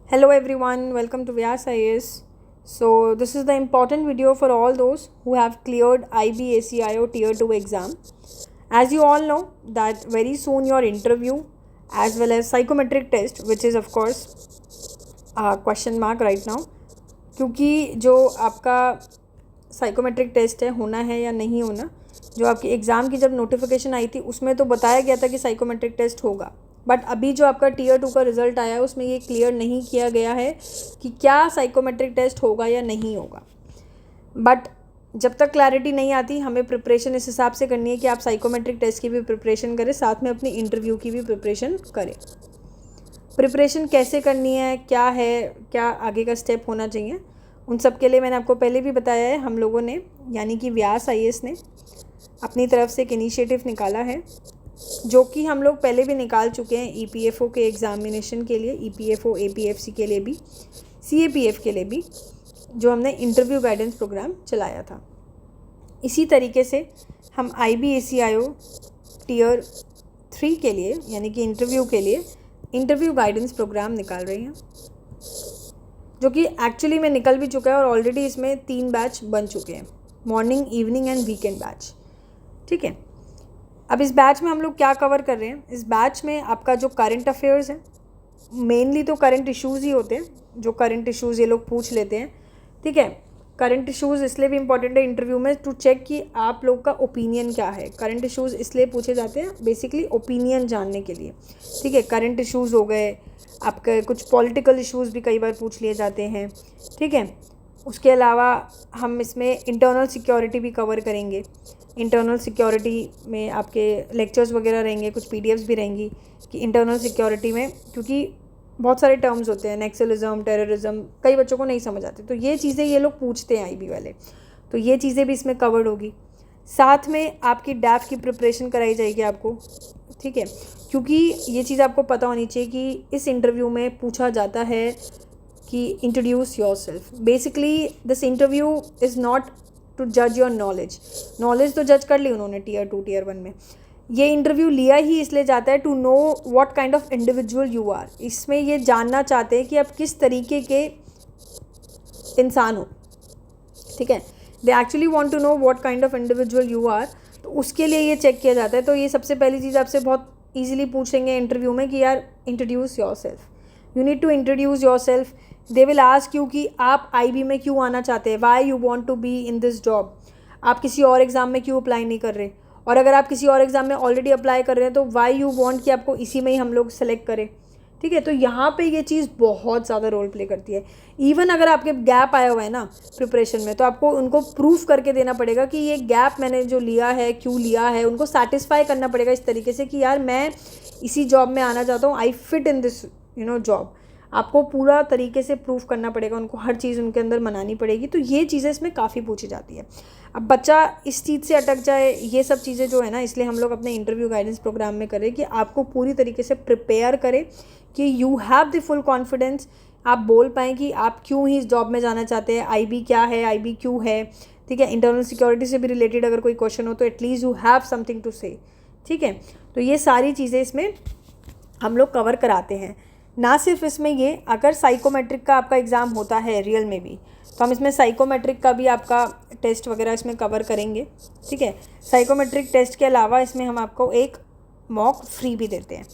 Hello everyone, welcome to Vyas IAS. So this is the important video for all those who have cleared IB ACIO Tier 2 exam. As you all know that very soon your interview as well as psychometric test, which is of course a question mark right now, क्योंकि जो आपका psychometric test है होना है या नहीं होना, जो आपकी एग्ज़ाम की जब नोटिफिकेशन आई थी उसमें तो बताया गया था कि साइकोमेट्रिक टेस्ट होगा, बट अभी जो आपका टीयर 2 का रिज़ल्ट आया है उसमें ये क्लियर नहीं किया गया है कि क्या साइकोमेट्रिक टेस्ट होगा या नहीं होगा। बट जब तक क्लैरिटी नहीं आती हमें प्रिपरेशन इस हिसाब से करनी है कि आप साइकोमेट्रिक टेस्ट की भी प्रिपरेशन करें, साथ में अपनी इंटरव्यू की भी प्रिपरेशन करें। प्रिपरेशन कैसे करनी है, क्या है, क्या आगे का स्टेप होना चाहिए, उन सब के लिए मैंने आपको पहले भी बताया है। हम लोगों ने यानी कि व्यास आईएएस ने अपनी तरफ से एक इनिशिएटिव निकाला है जो कि हम लोग पहले भी निकाल चुके हैं ईपीएफओ के एग्ज़ामिनेशन के लिए, ईपीएफओ एपीएफसी के लिए भी, सीएपीएफ के लिए भी, जो हमने इंटरव्यू गाइडेंस प्रोग्राम चलाया था। इसी तरीके से हम IB-ACIO टीयर 3 के लिए यानी कि इंटरव्यू के लिए इंटरव्यू गाइडेंस प्रोग्राम निकाल रहे हैं, जो कि एक्चुअली में निकल भी चुका है और ऑलरेडी इसमें 3 बैच बन चुके हैं, morning, evening and weekend batch. ठीक है, अब इस बैच में हम लोग क्या कवर कर रहे हैं। इस बैच में आपका जो करंट अफेयर्स है, मेनली तो करंट इश्यूज़ ही होते हैं, जो करंट इश्यूज़ ये लोग पूछ लेते हैं। ठीक है, करंट इश्यूज़ इसलिए भी इम्पॉर्टेंट है इंटरव्यू में टू चेक कि आप लोग का ओपिनियन क्या है। करंट इश्यूज़ इसलिए पूछे जाते हैं बेसिकली ओपिनियन जानने के लिए। ठीक है, करंट इश्यूज़ हो गए, आपके कुछ पॉलिटिकल इश्यूज़ भी कई बार पूछ लिए जाते हैं। ठीक है, उसके अलावा हम इसमें इंटरनल सिक्योरिटी भी कवर करेंगे। इंटरनल सिक्योरिटी में आपके लेक्चर्स वगैरह रहेंगे, कुछ पीडीएफ्स भी रहेंगी कि इंटरनल सिक्योरिटी में, क्योंकि बहुत सारे टर्म्स होते हैं, नक्सलिज्म, टेररिज्म, कई बच्चों को नहीं समझ आते, तो ये चीज़ें ये लोग पूछते हैं आईबी वाले, तो ये चीज़ें भी इसमें कवर्ड होगी। साथ में आपकी डैफ की प्रिपरेशन कराई जाएगी आपको। ठीक है, क्योंकि ये चीज़ आपको पता होनी चाहिए कि इस इंटरव्यू में पूछा जाता है कि introduce yourself. Basically this interview is not to जज योर नॉलेज तो जज कर ली उन्होंने टीयर 2 टीयर 1 में। ये इंटरव्यू लिया ही इसलिए जाता है to know what kind of individual you are. इसमें ये जानना चाहते हैं कि आप किस तरीके के इंसान हो। ठीक है, they actually want to know what kind of individual you are, तो उसके लिए ये चेक किया जाता है। तो ये सबसे पहली चीज़ आपसे बहुत ईजिली पूछेंगे इंटरव्यू में कि यार introduce yourself, you need to introduce yourself. They will ask you कि आप आईबी में क्यों आना चाहते हैं, why you want to be in this job. आप किसी और एग्ज़ाम में क्यों अप्लाई नहीं कर रहे, और अगर आप किसी और एग्ज़ाम में ऑलरेडी अप्लाई कर रहे हैं तो वाई यू वांट कि आपको इसी में ही हम लोग सेलेक्ट करें। ठीक है, तो यहाँ पे ये चीज़ बहुत ज़्यादा रोल प्ले करती है। इवन अगर आपके गैप आया हुआ है ना प्रिपरेशन में, तो आपको उनको प्रूफ करके देना पड़ेगा कि ये गैप मैंने जो लिया है क्यों लिया है, उनको सेटिस्फाई करना पड़ेगा इस तरीके से कि यार मैं इसी जॉब में आना चाहता हूँ, I fit in this job. आपको पूरा तरीके से प्रूफ करना पड़ेगा, उनको हर चीज़ उनके अंदर मनानी पड़ेगी। तो ये चीज़ें इसमें काफ़ी पूछी जाती है। अब बच्चा इस चीज़ से अटक जाए, ये सब चीज़ें जो है ना, इसलिए हम लोग अपने इंटरव्यू गाइडेंस प्रोग्राम में करें कि आपको पूरी तरीके से प्रिपेयर करें कि you have the full confidence, आप बोल पाएँ कि आप क्यों ही इस जॉब में जाना चाहते हैं, आईबी क्या है, आईबी क्यों है। ठीक है, इंटरनल सिक्योरिटी से भी रिलेटेड अगर कोई क्वेश्चन हो तो at least you have something to say. ठीक है, तो ये सारी चीज़ें इसमें हम लोग कवर कराते हैं। ना सिर्फ इसमें ये, अगर साइकोमेट्रिक का आपका एग्ज़ाम होता है रियल में भी, तो हम इसमें साइकोमेट्रिक का भी आपका टेस्ट वगैरह इसमें कवर करेंगे। ठीक है, साइकोमेट्रिक टेस्ट के अलावा इसमें हम आपको एक मॉक फ्री भी देते हैं।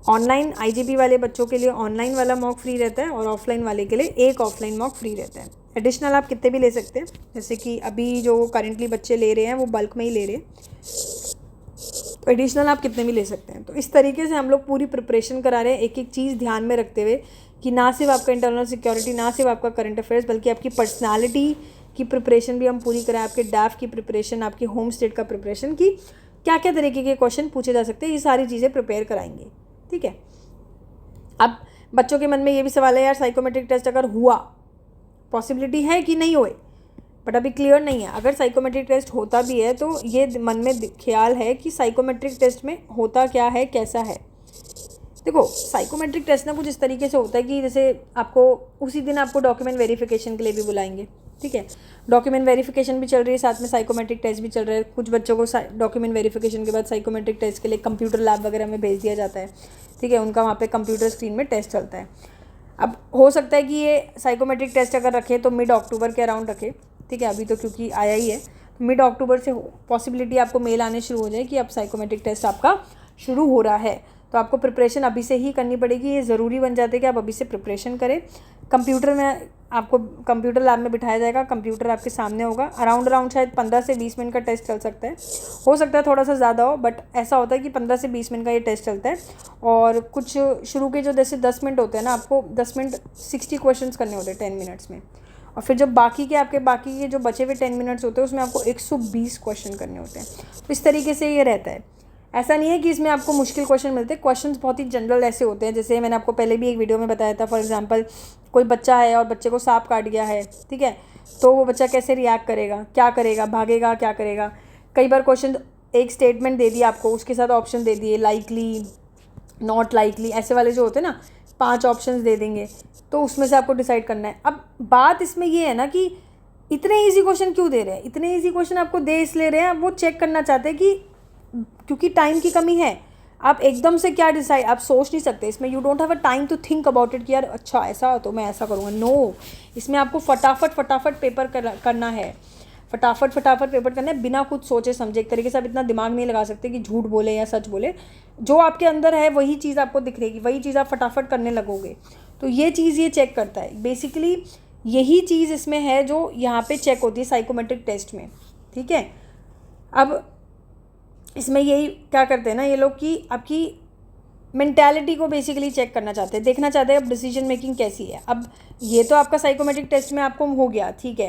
ऑनलाइन आईजीपी वाले बच्चों के लिए ऑनलाइन वाला मॉक फ्री रहता है और ऑफलाइन वाले के लिए एक ऑफलाइन मॉक फ्री रहता है। एडिशनल आप कितने भी ले सकते हैं, जैसे कि अभी जो करेंटली बच्चे ले रहे हैं वो बल्क में ही ले रहे हैं, तो एडिशनल आप कितने भी ले सकते हैं। तो इस तरीके से हम लोग पूरी प्रिपरेशन करा रहे हैं, एक एक चीज़ ध्यान में रखते हुए कि ना सिर्फ आपका इंटरनल सिक्योरिटी, ना सिर्फ आपका करंट अफेयर्स, बल्कि आपकी पर्सनालिटी की प्रिपरेशन भी हम पूरी कराएं, आपके डैफ की प्रिपरेशन, आपकी होम स्टेट का प्रिपरेशन, की क्या क्या तरीके के क्वेश्चन पूछे जा सकते हैं, ये सारी चीज़ें प्रिपेयर कराएंगे। ठीक है, अब बच्चों के मन में ये भी सवाल है यार साइकोमेट्रिक टेस्ट अगर हुआ, पॉसिबिलिटी है कि नहीं होए, बट अभी क्लियर नहीं है। अगर साइकोमेट्रिक टेस्ट होता भी है तो ये मन में ख्याल है कि साइकोमेट्रिक टेस्ट में होता क्या है, कैसा है। देखो, साइकोमेट्रिक टेस्ट ना कुछ इस तरीके से होता है कि जैसे आपको उसी दिन आपको डॉक्यूमेंट वेरिफिकेशन के लिए भी बुलाएंगे। ठीक है, डॉक्यूमेंट वेरिफिकेशन भी चल रही है, साथ में साइकोमेट्रिक टेस्ट भी चल रहा है। कुछ बच्चों को डॉक्यूमेंट वेरिफिकेशन के बाद साइकोमेट्रिक टेस्ट के लिए कंप्यूटर लैब वगैरह में भेज दिया जाता है। ठीक है, उनका वहाँ पे कंप्यूटर स्क्रीन में टेस्ट चलता है। अब हो सकता है कि ये साइकोमेट्रिक टेस्ट अगर रखे तो मिड अक्टूबर के अराउंड रखे, ठीक है, अभी तो क्योंकि आया ही है, तो मिड अक्टूबर से पॉसिबिलिटी आपको मेल आने शुरू हो जाए कि अब साइकोमेट्रिक टेस्ट आपका शुरू हो रहा है। तो आपको प्रिपरेशन अभी से ही करनी पड़ेगी, ये ज़रूरी बन जाता है कि आप अभी से प्रिपरेशन करें। कंप्यूटर में आपको कंप्यूटर लैब में बिठाया जाएगा, कंप्यूटर आपके सामने होगा, अराउंड शायद 15 से 20 मिनट का टेस्ट चल सकता है, हो सकता है थोड़ा सा ज़्यादा हो, बट ऐसा होता है कि 15 से 20 मिनट का ये टेस्ट चलता है। और कुछ शुरू के जो जैसे 10 मिनट होते हैं ना, आपको 10 मिनट 60 क्वेश्चन करने होते हैं 10 मिनट्स में, और फिर जब बाकी के जो बचे हुए 10 मिनट्स होते हैं उसमें आपको 120 क्वेश्चन करने होते हैं। तो इस तरीके से ये रहता है। ऐसा नहीं है कि इसमें आपको मुश्किल क्वेश्चन मिलते हैं, क्वेश्चंस बहुत ही जनरल ऐसे होते हैं, जैसे मैंने आपको पहले भी एक वीडियो में बताया था। फॉर एग्जांपल कोई बच्चा है और बच्चे को सांप काट गया है, ठीक है, तो वो बच्चा कैसे रिएक्ट करेगा, क्या करेगा, भागेगा, क्या करेगा। कई बार क्वेश्चन एक स्टेटमेंट दे दिया आपको, उसके साथ ऑप्शन दे दिए, लाइकली, नॉट लाइकली, ऐसे वाले जो होते हैं ना, 5 ऑप्शंस दे देंगे, तो उसमें से आपको डिसाइड करना है। अब बात इसमें ये है ना कि इतने ईजी क्वेश्चन क्यों दे रहे हैं, इतने ईजी क्वेश्चन आपको दे इसलिए रहे हैं, वो चेक करना चाहते हैं कि क्योंकि टाइम की कमी है, आप एकदम से क्या डिसाइड, आप सोच नहीं सकते इसमें, you don't have a time to think about it कि यार अच्छा ऐसा तो मैं ऐसा करूँगा। नो, इसमें आपको फटाफट पेपर करना है, फटाफट पेपर करना है, बिना कुछ सोचे समझे। एक तरीके से आप इतना दिमाग नहीं लगा सकते कि झूठ बोले या सच बोले, जो आपके अंदर है वही चीज़ आपको दिख रहेगी, वही चीज़ आप फटाफट करने लगोगे। तो ये चीज़ ये चेक करता है बेसिकली, यही चीज़ इसमें है जो यहाँ पे चेक होती है साइकोमेट्रिक टेस्ट में, ठीक है। अब इसमें यही क्या करते हैं ना ये लोग कि आपकी मेंटालिटी को बेसिकली चेक करना चाहते हैं, देखना चाहते हैं अब डिसीजन मेकिंग कैसी है। अब ये तो आपका साइकोमेट्रिक टेस्ट में आपको हो गया, ठीक है,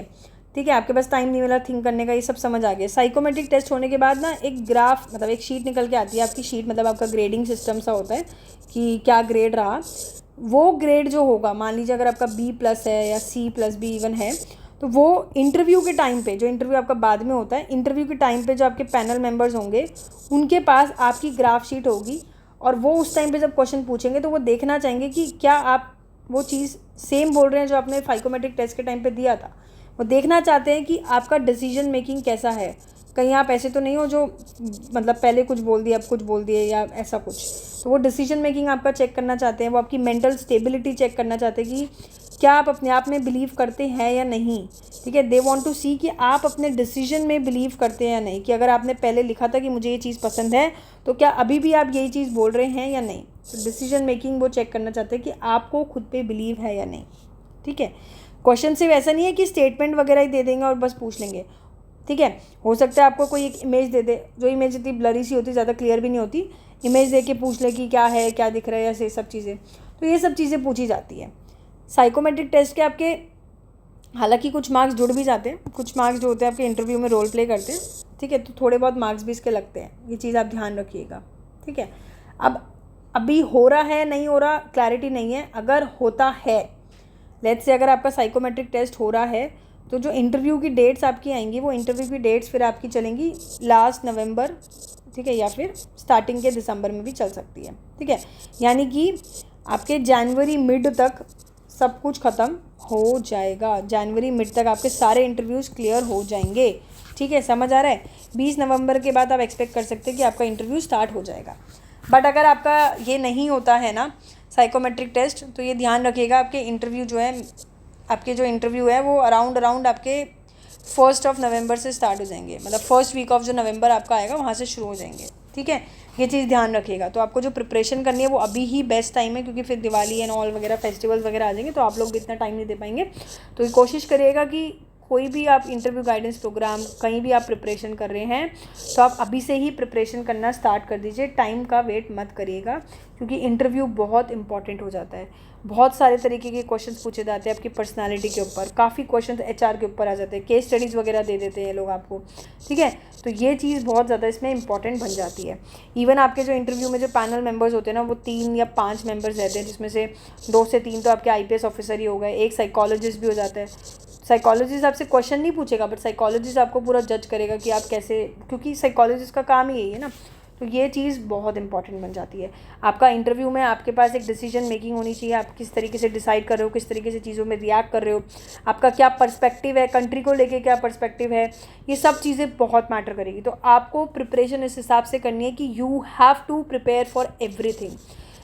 आपके पास टाइम नहीं मिला थिंक करने का, ये सब समझ आ गया। साइकोमेट्रिक टेस्ट होने के बाद ना एक ग्राफ, मतलब एक शीट निकल के आती है आपकी शीट, मतलब आपका ग्रेडिंग सिस्टम सा होता है कि क्या ग्रेड रहा। वो ग्रेड जो होगा, मान लीजिए अगर आपका B+ है या C+B इवन है, तो वो इंटरव्यू के टाइम पे, जो इंटरव्यू आपका बाद में होता है, इंटरव्यू के टाइम पे जो आपके पैनल मेंबर्स होंगे उनके पास आपकी ग्राफ शीट होगी, और वो उस टाइम पे जब क्वेश्चन पूछेंगे तो वो देखना चाहेंगे कि क्या आप वो चीज़ सेम बोल रहे हैं जो आपने साइकोमेट्रिक टेस्ट के टाइम पे दिया था। वो देखना चाहते हैं कि आपका डिसीजन मेकिंग कैसा है, कहीं आप ऐसे तो नहीं हो जो मतलब पहले कुछ बोल दिए अब कुछ बोल दिए या ऐसा कुछ। तो वो डिसीजन मेकिंग आपका चेक करना चाहते हैं, वो आपकी मेंटल स्टेबिलिटी चेक करना चाहते हैं कि क्या आप अपने आप में बिलीव करते हैं या नहीं, ठीक है। दे वांट टू सी कि आप अपने डिसीजन में बिलीव करते हैं या नहीं, कि अगर आपने पहले लिखा था कि मुझे ये चीज़ पसंद है तो क्या अभी भी आप यही चीज़ बोल रहे हैं या नहीं। तो डिसीजन मेकिंग वो चेक करना चाहते हैं कि आपको खुद पे बिलीव है या नहीं, ठीक है। क्वेश्चन सिर्फ ऐसा नहीं है कि स्टेटमेंट वगैरह ही दे देंगे और बस पूछ लेंगे, ठीक है। हो सकता है आपको कोई एक इमेज दे दे, जो इमेज इतनी ब्लरी सी होती, ज़्यादा क्लियर भी नहीं होती, इमेज दे के पूछ ले कि क्या है, क्या दिख रहा है, ऐसे सब चीज़ें। तो ये सब चीज़ें पूछी जाती है साइकोमेट्रिक टेस्ट के। आपके हालांकि कुछ मार्क्स जुड़ भी जाते हैं, कुछ मार्क्स जो होते हैं आपके इंटरव्यू में रोल प्ले करते हैं, ठीक है, तो थोड़े बहुत मार्क्स भी इसके लगते हैं, ये चीज़ आप ध्यान रखिएगा, ठीक है। अब अभी हो रहा है नहीं हो रहा क्लैरिटी नहीं है। अगर होता है, लेट्स से अगर आपका साइकोमेट्रिक टेस्ट हो रहा है, तो जो इंटरव्यू की डेट्स आपकी आएंगी, वो इंटरव्यू की डेट्स फिर आपकी चलेंगी लास्ट नवंबर, ठीक है, या फिर स्टार्टिंग के दिसंबर में भी चल सकती है, ठीक है। यानी कि आपके जनवरी मिड तक सब कुछ ख़त्म हो जाएगा, जनवरी मिड तक आपके सारे इंटरव्यूज़ क्लियर हो जाएंगे, ठीक है, समझ आ रहा है। 20 नवंबर के बाद आप एक्सपेक्ट कर सकते हैं कि आपका इंटरव्यू स्टार्ट हो जाएगा। बट अगर आपका ये नहीं होता है ना साइकोमेट्रिक टेस्ट, तो ये ध्यान रखिएगा आपके इंटरव्यू जो है, आपके जो इंटरव्यू है वो अराउंड आपके 1 नवंबर से स्टार्ट हो जाएंगे, मतलब फर्स्ट वीक ऑफ जो नवंबर आपका आएगा वहाँ से शुरू हो जाएंगे, ठीक है। ये चीज़ ध्यान रखिएगा। तो आपको जो प्रिपरेशन करनी है वो अभी ही बेस्ट टाइम है, क्योंकि फिर दिवाली एंड ऑल वगैरह फेस्टिवल्स वगैरह आ जाएंगे, तो आप लोग भी इतना टाइम नहीं दे पाएंगे। तो कोशिश करिएगा कि कोई भी आप इंटरव्यू गाइडेंस प्रोग्राम कहीं भी आप प्रिपरेशन कर रहे हैं तो आप अभी से ही प्रिपरेशन करना स्टार्ट कर दीजिए, टाइम का वेट मत करिएगा, क्योंकि इंटरव्यू बहुत इंपॉर्टेंट हो जाता है। बहुत सारे तरीके के क्वेश्चंस पूछे जाते हैं आपकी पर्सनालिटी के ऊपर, काफ़ी क्वेश्चंस HR के ऊपर आ जाते हैं, केस स्टडीज़ वगैरह दे देते हैं लोग आपको, ठीक है। तो ये चीज़ बहुत ज़्यादा इसमें इंपॉर्टेंट बन जाती है। इवन आपके जो इंटरव्यू में जो पैनल मेंबर्स होते हैं ना, वो 3 या 5 मेंबर्स रहते हैं, जिसमें से 2 से 3 तो आपके IPS ऑफिसर ही हो गए, एक साइकोलॉजिस्ट भी हो जाता है। साइकोलॉजिस्ट आपसे क्वेश्चन नहीं पूछेगा, बट साइकोलॉजिस्ट आपको पूरा जज करेगा कि आप कैसे, क्योंकि साइकोलॉजिस्ट का काम ही यही है ना। तो ये चीज़ बहुत इंपॉर्टेंट बन जाती है। आपका इंटरव्यू में आपके पास एक डिसीजन मेकिंग होनी चाहिए, आप किस तरीके से डिसाइड कर रहे हो, किस तरीके से चीज़ों में रिएक्ट कर रहे हो, आपका क्या पर्सपेक्टिव है, कंट्री को लेके क्या पर्सपेक्टिव है, ये सब चीज़ें बहुत मैटर करेगी। तो आपको प्रिपरेशन इस हिसाब से करनी है कि you have to prepare for everything.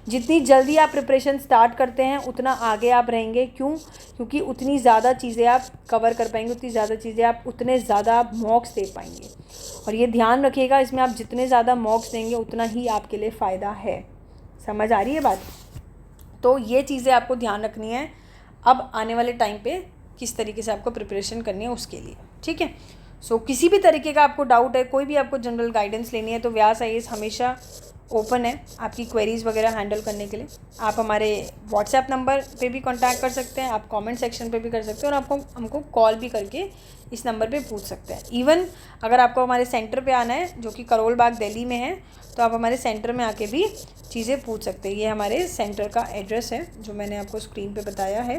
जितनी जल्दी आप प्रिपरेशन स्टार्ट करते हैं उतना आगे आप रहेंगे। क्यों? क्योंकि उतनी ज़्यादा चीज़ें आप कवर कर पाएंगे, उतनी ज़्यादा चीज़ें आप उतने ज़्यादा आप मॉक्स दे पाएंगे। और ये ध्यान रखिएगा, इसमें आप जितने ज़्यादा मॉक्स देंगे उतना ही आपके लिए फ़ायदा है। समझ आ रही है बात? तो ये चीज़ें आपको ध्यान रखनी है अब आने वाले टाइम पे किस तरीके से आपको प्रिपरेशन करनी है उसके लिए। ठीक है। सो किसी भी तरीके का आपको डाउट है, कोई भी आपको जनरल गाइडेंस लेनी है, तो व्यास IAS हमेशा ओपन है आपकी क्वेरीज़ वगैरह हैंडल करने के लिए। आप हमारे व्हाट्सएप नंबर पे भी कांटेक्ट कर सकते हैं, आप कमेंट सेक्शन पे भी कर सकते हैं, और आपको हमको कॉल भी करके इस नंबर पे पूछ सकते हैं। इवन अगर आपको हमारे सेंटर पे आना है जो कि करोल बाग दिल्ली में है, तो आप हमारे सेंटर में आके भी चीज़ें पूछ सकते हैं। ये हमारे सेंटर का एड्रेस है जो मैंने आपको स्क्रीन पे बताया है।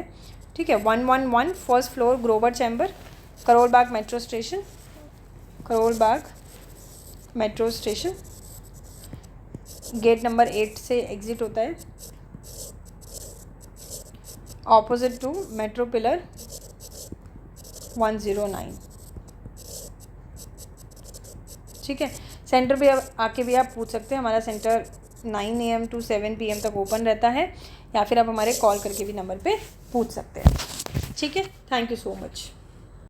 ठीक है। 111 first floor, Grover chamber, Karol Bagh metro station, Karol Bagh metro station, gate number 8 से एग्ज़िट होता है, ऑपोजिट टू मेट्रो पिलर 109। ठीक है। सेंटर पे आके भी आप पूछ सकते हैं। हमारा सेंटर 9 AM to 7 PM तक ओपन रहता है, या फिर आप हमारे कॉल करके भी नंबर पे पूछ सकते हैं। ठीक है। Thank you so much.